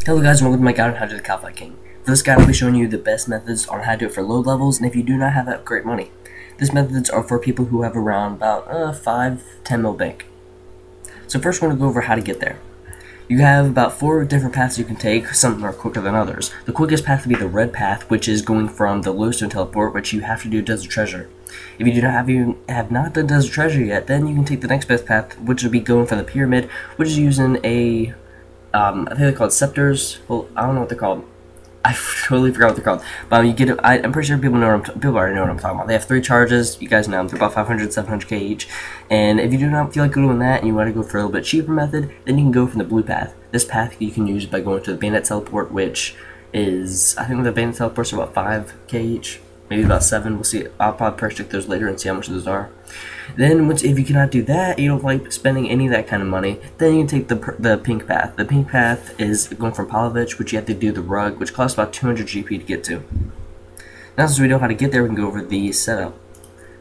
Hello guys, and welcome to my guide on how to do the Kalphite King. For this guide, I'll be showing you the best methods on how to do it for low levels, and if you do not have that great money. These methods are for people who have around about 5-10 mil bank. So first we're going to go over how to get there. You have about 4 different paths you can take. Some are quicker than others. The quickest path would be the red path, which is going from the Lowstone teleport, which you have to do Desert Treasure. If you do not have not done Desert Treasure yet, then you can take the next best path, which would be going from the pyramid, which is using a I think they're called scepters. Well, I don't know what they're called. I totally forgot what they're called. But you get it. I'm pretty sure people already know what I'm talking about. They have 3 charges. You guys know them. They're about 500, 700k each. And if you do not feel like doing that and you want to go for a little bit cheaper method, then you can go from the blue path. This path you can use by going to the bandit teleport, which is, I think the bandit teleports are about 5k each. Maybe about 7. We'll see. I'll probably price check those later and see how much those are. Then, if you cannot do that, you don't like spending any of that kind of money, then you can take the pink path. The pink path is going from Palovich, which you have to do the rug, which costs about 200 GP to get to. Now, since we know how to get there, we can go over the setup.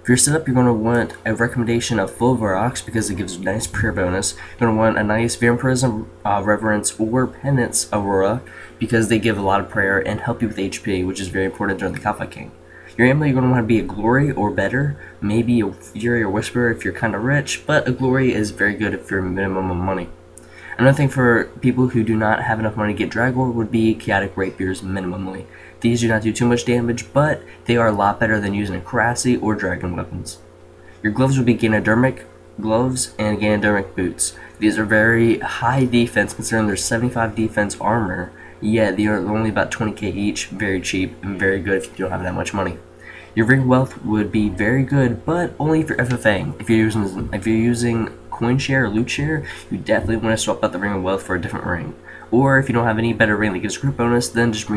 For your setup, you're going to want a recommendation of Full Varrox because it gives a nice prayer bonus. You're going to want a nice Vampirism, Reverence, or Penance Aurora because they give a lot of prayer and help you with HP, which is very important during the Kalphite King. Your amulet, you're going to want to be a Glory or better, maybe a Fury or Whisper if you're kind of rich, but a Glory is very good if you're minimum of money. Another thing for people who do not have enough money to get Dragor would be Chaotic Rapiers minimally. These do not do too much damage, but they are a lot better than using a Kree'arra or Dragon weapons. Your gloves would be Ganodermic gloves and Ganodermic boots. These are very high defense considering there's 75 defense armor, yet they are only about 20k each, very cheap and very good if you don't have that much money. Your ring wealth would be very good, but only for FFA. If you're using coin share or loot share, you definitely want to swap out the ring of wealth for a different ring. Or if you don't have any better ring that gives group bonus, then just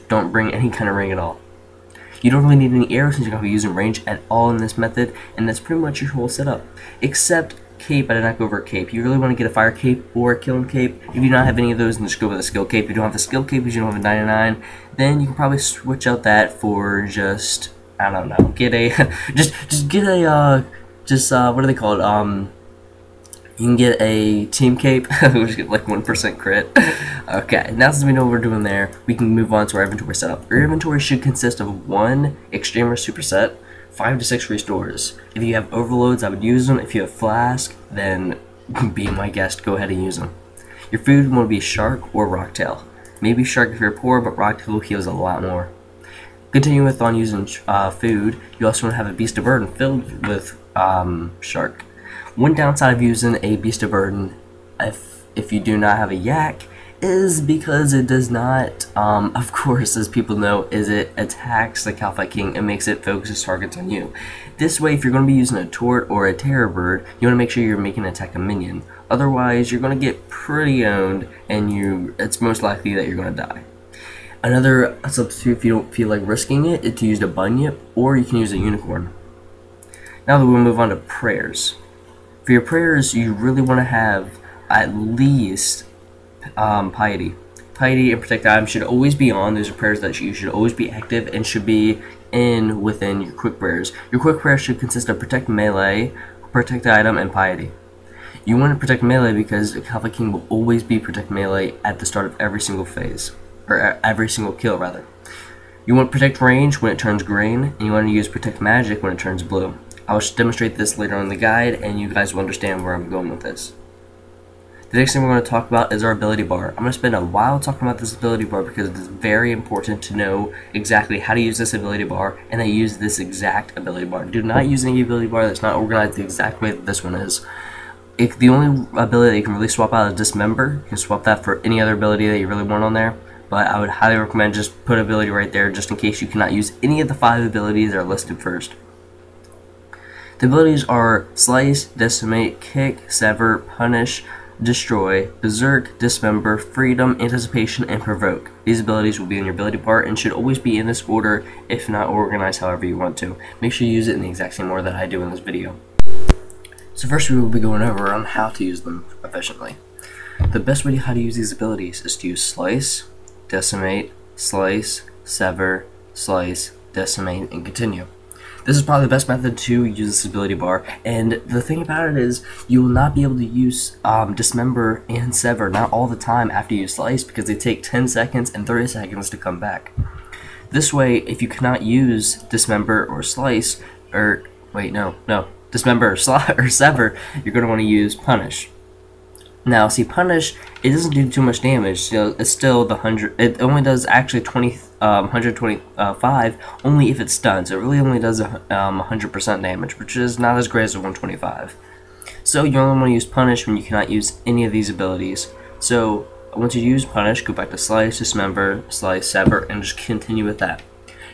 don't bring any kind of ring at all. You don't really need any arrows since you're going to be using range at all in this method, and that's pretty much your whole setup. Except cape, I did not go over cape. You really want to get a fire cape or a killing cape. If you do not have any of those, then just go with a skill cape. If you don't have the skill cape because you don't have a 99, then you can probably switch out that for just, I don't know, get a what are they called? You can get a team cape, which get like 1% crit. Okay, now since we know what we're doing there, we can move on to our inventory setup. Your inventory should consist of 1 extreme or superset, 5 to 6 restores. If you have overloads, I would use them. If you have flask, then be my guest, go ahead and use them. Your food will be shark or rocktail. Maybe shark if you're poor, but rocktail heals a lot more. Continuing with on using food, you also want to have a beast of burden filled with shark. One downside of using a beast of burden, if you do not have a yak, is because it does not, of course, as people know, it attacks the Kalphite King and makes it focus its targets on you. This way, if you're going to be using a Tort or a Terror Bird, you want to make sure you're making an attack a minion. Otherwise, you're going to get pretty owned, and it's most likely that you're going to die. Another substitute, if you don't feel like risking it, is to use a Bunyip, or you can use a Unicorn. Now that we'll move on to prayers. For your prayers, you really want to have at least piety. Piety and protect item should always be on. Those are prayers that you should always be active and should be within your quick prayers. Your quick prayers should consist of protect melee, protect item, and piety. You want to protect melee because the Kalphite King will always be protect melee at the start of every single phase, or every single kill rather. You want protect range when it turns green, and you want to use protect magic when it turns blue. I will demonstrate this later on in the guide, and you guys will understand where I'm going with this. The next thing we're going to talk about is our ability bar. I'm going to spend a while talking about this ability bar because it is very important to know exactly how to use this ability bar, and I use this exact ability bar. Do not use any ability bar that's not organized the exact way that this one is. If the only ability that you can really swap out is Dismember, you can swap that for any other ability that you really want on there, but I would highly recommend just put ability right there just in case you cannot use any of the 5 abilities that are listed first. The abilities are Slice, Decimate, Kick, Sever, Punish, Destroy, Berserk, Dismember, Freedom, Anticipation, and Provoke. These abilities will be in your ability bar and should always be in this order, if not organized however you want to. Make sure you use it in the exact same order that I do in this video. So first we will be going over on how to use them efficiently. The best way to how to use these abilities is to use Slice, Decimate, Slice, Sever, Slice, Decimate, and Continue. This is probably the best method to use this ability bar, and the thing about it is you will not be able to use dismember and sever not all the time after you slice, because they take 10 seconds and 30 seconds to come back. This way, if you cannot use dismember or slice, or wait, no, dismember or sever, you're going to want to use punish. Now, see, punish, it doesn't do too much damage. So it's still the 100. It only does actually 125 only if it's stunned. So it really only does 100% damage, which is not as great as the 125. So you only want to use punish when you cannot use any of these abilities. So once you use punish, go back to slice, dismember, slice, sever, and just continue with that.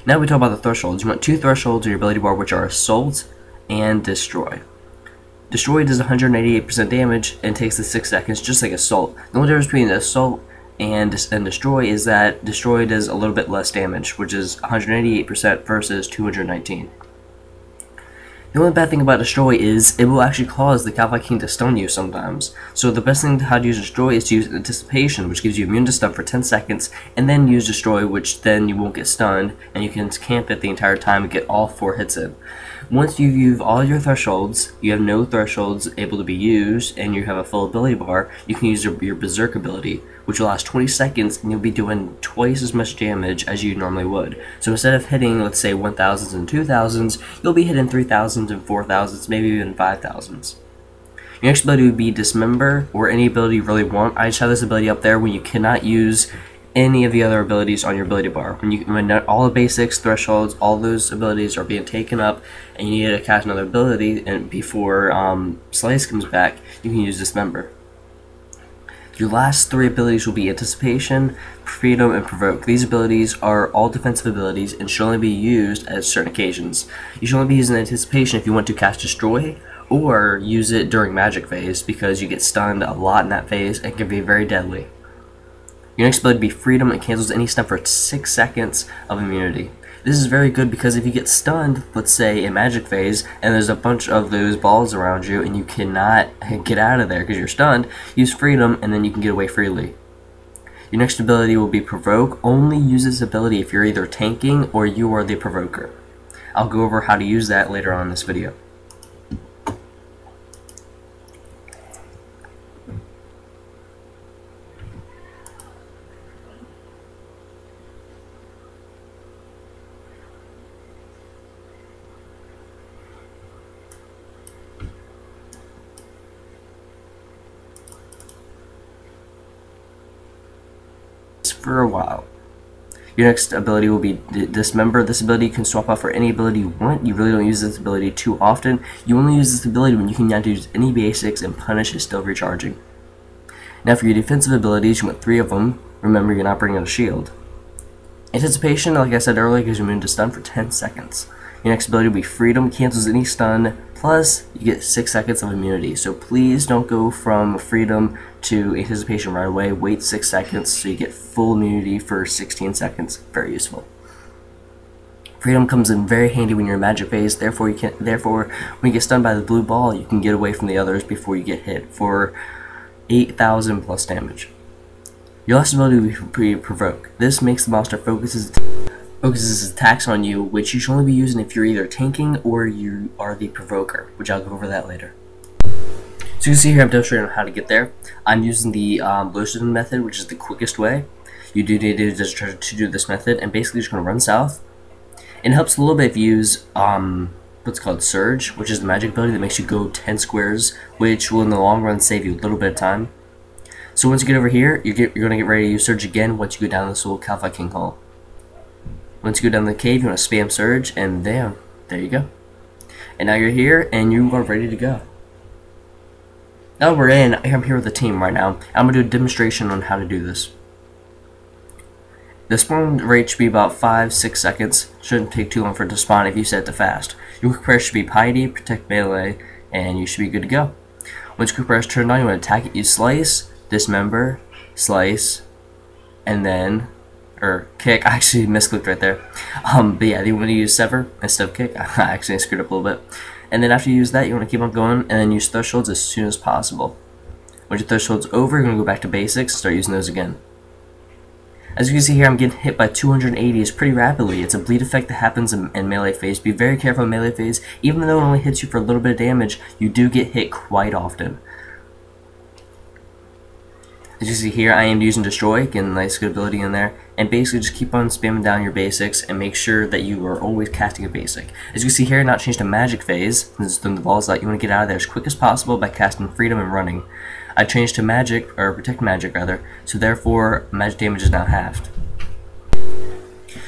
Now we talk about the thresholds. You want 2 thresholds in your ability bar, which are assault and destroy. Destroy does 188% damage and takes the 6 seconds, just like assault. The only difference between assault and destroy is that destroy does a little bit less damage, which is 188% versus 219. The only bad thing about destroy is it will actually cause the Kalphite King to stun you sometimes. So the best thing how to use destroy is to use anticipation, which gives you immune to stun for 10 seconds, and then use destroy, which then you won't get stunned, and you can camp it the entire time and get all 4 hits in. Once you use all your thresholds, you have no thresholds able to be used, and you have a full ability bar, you can use your berserk ability, which will last 20 seconds, and you'll be doing twice as much damage as you normally would. So instead of hitting, let's say, 1000s and 2000s, you'll be hitting 3000s and 4000s, maybe even 5000s. Your next ability would be dismember, or any ability you really want. I just have this ability up there when you cannot use any of the other abilities on your ability bar. When all the basics, thresholds, all those abilities are being taken up, and you need to cast another ability, and before slice comes back, you can use dismember. Your last 3 abilities will be anticipation, freedom, and provoke. These abilities are all defensive abilities and should only be used at certain occasions. You should only be using anticipation if you want to cast destroy, or use it during magic phase, because you get stunned a lot in that phase and can be very deadly. Your next ability would be freedom. It cancels any stun for 6 seconds of immunity. This is very good because if you get stunned, let's say in magic phase, and there's a bunch of those balls around you and you cannot get out of there because you're stunned, use freedom and then you can get away freely. Your next ability will be provoke. Only use this ability if you're either tanking or you are the provoker. I'll go over how to use that later on in this video. For a while. Your next ability will be dismember. This ability you can swap out for any ability you want. You really don't use this ability too often. You only use this ability when you cannot use any basics and punish is still recharging. Now for your defensive abilities, you want 3 of them. Remember, you're not bringing a shield. Anticipation, like I said earlier, gives you immune to stun for 10 seconds. Your next ability will be freedom, cancels any stun, plus you get 6 seconds of immunity. So please don't go from freedom to anticipation right away. Wait 6 seconds so you get full immunity for 16 seconds. Very useful. Freedom comes in very handy when you're in magic phase. Therefore, when you get stunned by the blue ball, you can get away from the others before you get hit for 8,000 plus damage. Your last ability will be provoke. This makes the monster focuses attacks on you, which you should only be using if you're either tanking or you are the provoker, which I'll go over that later. So you can see here I'm demonstrating how to get there. I'm using the Lotion method, which is the quickest way. You do need to just try to do this method, and basically you're just going to run south. And it helps a little bit if you use what's called Surge, which is the magic ability that makes you go 10 squares, which will in the long run save you a little bit of time. So once you get over here, you're going to get ready to use Surge again once you go down this little Kalphite King hole. Once you go down the cave, you want to spam Surge, and there you go. And now you're here, and you are ready to go. Now we're in, I'm here with the team right now. I'm going to do a demonstration on how to do this. The spawn rate should be about 5-6 seconds. Shouldn't take too long for it to spawn if you set it to fast. Your quick press should be Piety, Protect Melee, and you should be good to go. Once quick press turned on, you want to attack it, use Slice, Dismember, Slice, and then kick. I actually misclicked right there. But yeah, you want to use Sever instead of kick. I actually screwed up a little bit. And then after you use that, you want to keep on going and then use thresholds as soon as possible. Once your threshold's over, you're going to go back to basics and start using those again. As you can see here, I'm getting hit by 280s pretty rapidly. It's a bleed effect that happens in melee phase. Be very careful in melee phase. Even though it only hits you for a little bit of damage, you do get hit quite often. As you see here, I am using Destroy, getting a nice good ability in there, and basically just keep on spamming down your basics and make sure that you are always casting a basic. As you can see here, not changed to magic phase. This is when the balls out. You want to get out of there as quick as possible by casting Freedom and running. I changed to magic, or protect magic rather, so therefore magic damage is now halved.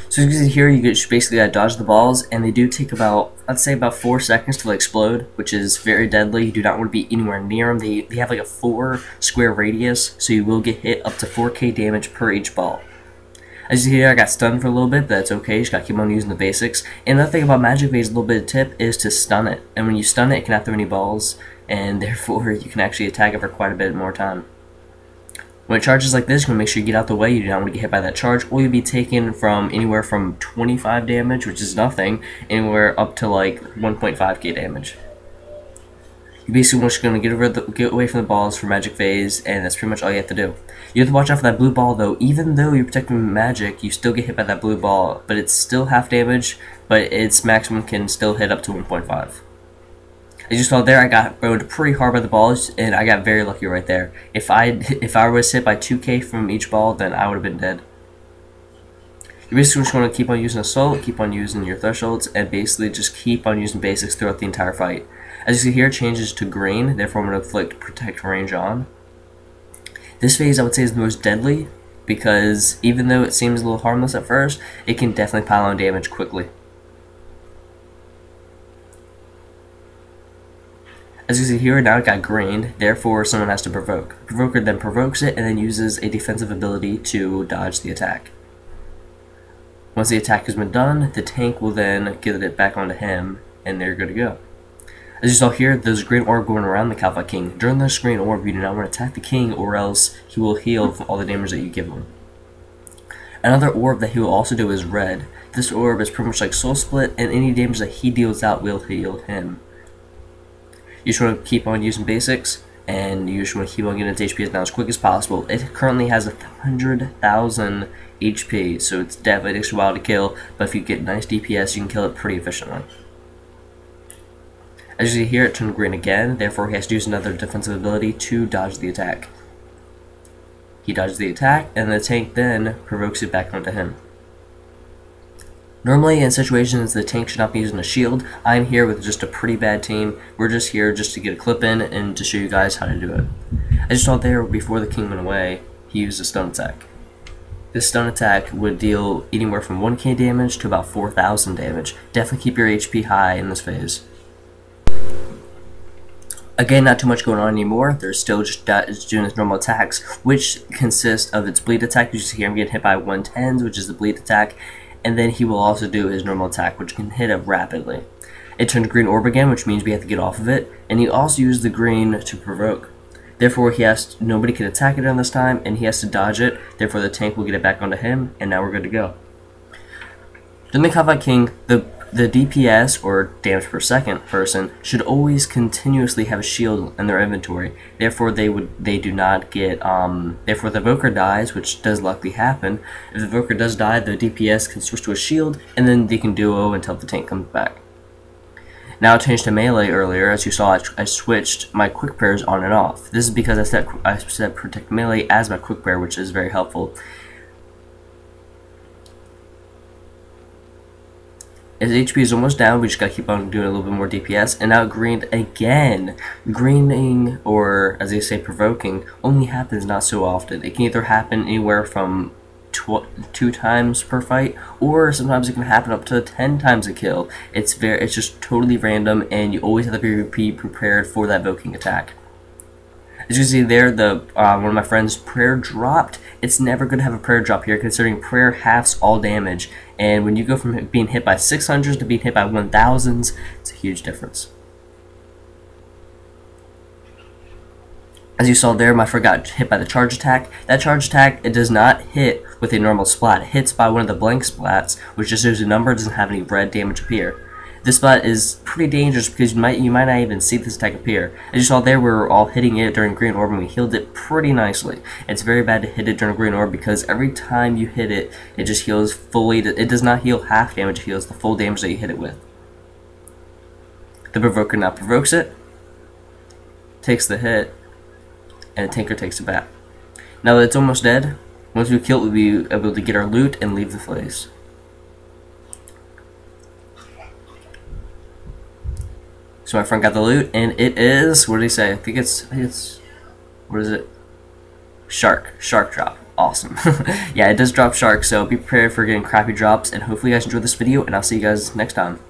So as you can see here, you basically gotta dodge the balls, and they do take about, I'd say about 4 seconds to explode, which is very deadly. You do not want to be anywhere near them. They have like a 4 square radius, so you will get hit up to 4k damage per each ball. As you see here, I got stunned for a little bit, but that's okay. You just gotta keep on using the basics. And another thing about magic phase, a little bit of tip, is to stun it. And when you stun it, it cannot throw any balls, and therefore you can actually attack it for quite a bit more time. When it charges like this, you want to make sure you get out the way. You do not want to get hit by that charge, or you'll be taken from anywhere from 25 damage, which is nothing, anywhere up to like 1.5k damage. You basically just going to get away from the balls for magic phase, and that's pretty much all you have to do. You have to watch out for that blue ball though. Even though you're protecting magic, you still get hit by that blue ball, but it's still half damage, but its maximum can still hit up to 1.5. As you saw there, I got bowed pretty hard by the balls, and I got very lucky right there. If I was hit by 2k from each ball, then I would have been dead. You basically just want to keep on using Assault, keep on using your Thresholds, and basically just keep on using basics throughout the entire fight. As you see here, it changes to green, therefore I'm going to inflict Protect Range on. This phase I would say is the most deadly, because even though it seems a little harmless at first, it can definitely pile on damage quickly. As you see here, now it got green, therefore someone has to provoke. Provoker then provokes it and then uses a defensive ability to dodge the attack. Once the attack has been done, the tank will then get it back onto him, and they're good to go. As you saw here, there's a green orb going around the Kalphite King. During this green orb, you do not want to attack the king, or else he will heal from all the damage that you give him. Another orb that he will also do is red. This orb is pretty much like Soul Split, and any damage that he deals out will heal him. You just want to keep on using basics, and you just want to keep on getting its HP down as quick as possible. It currently has 100,000 HP, so it's definitely takes a while to kill, but if you get nice DPS, you can kill it pretty efficiently. As you see here, it turned green again, therefore he has to use another defensive ability to dodge the attack. He dodges the attack, and the tank then provokes it back onto him. Normally in situations the tank should not be using a shield. I'm here with just a pretty bad team. We're just here just to get a clip in and to show you guys how to do it. I just saw there before the king went away, he used a stun attack. This stun attack would deal anywhere from 1k damage to about 4,000 damage. Definitely keep your HP high in this phase. Again, not too much going on anymore. There's still just doing its normal attacks, which consist of its bleed attack. You see here I'm getting hit by 110s, which is the bleed attack. And then he will also do his normal attack, which can hit it rapidly. It turns green orb again, which means we have to get off of it, and he also used the green to provoke. Therefore, nobody can attack it on this time, and he has to dodge it. Therefore, the tank will get it back onto him, and now we're good to go. During the Kalphite King, the DPS, or damage per second person, should always continuously have a shield in their inventory. Therefore, they do not get, therefore the Evoker dies, which does likely happen. If the Evoker does die, the DPS can switch to a shield, and then they can duo until the tank comes back. Now I changed to melee earlier. As you saw, I switched my quick prayers on and off. This is because I set protect melee as my quick prayer, which is very helpful. His HP is almost down, we just gotta keep on doing a little bit more DPS, and now it greened again. Greening, or as they say, provoking, only happens not so often. It can either happen anywhere from 2 times per fight, or sometimes it can happen up to 10 times a kill. It's just totally random, and you always have to be prepared for that evoking attack. As you see there, one of my friends' prayer dropped. It's never good to have a prayer drop here, considering prayer halves all damage. And when you go from being hit by 600s to being hit by 1000s, it's a huge difference. As you saw there, my friend got hit by the charge attack. That charge attack, it does not hit with a normal splat. It hits by one of the blank splats, which just shows a number, doesn't have any red damage appear. This spot is pretty dangerous because you might not even see this attack appear. As you saw there, we were all hitting it during green orb and we healed it pretty nicely. It's very bad to hit it during green orb because every time you hit it, it just heals fully. It does not heal half damage, it heals the full damage that you hit it with. The Provoker now provokes it, takes the hit, and the Tinker takes it back. Now that it's almost dead, once we kill it, we'll be able to get our loot and leave the place. So my friend got the loot, and it is, what did he say? I think it's, what is it? Shark drop. Awesome. Yeah, it does drop shark, so be prepared for getting crappy drops, and hopefully you guys enjoyed this video, and I'll see you guys next time.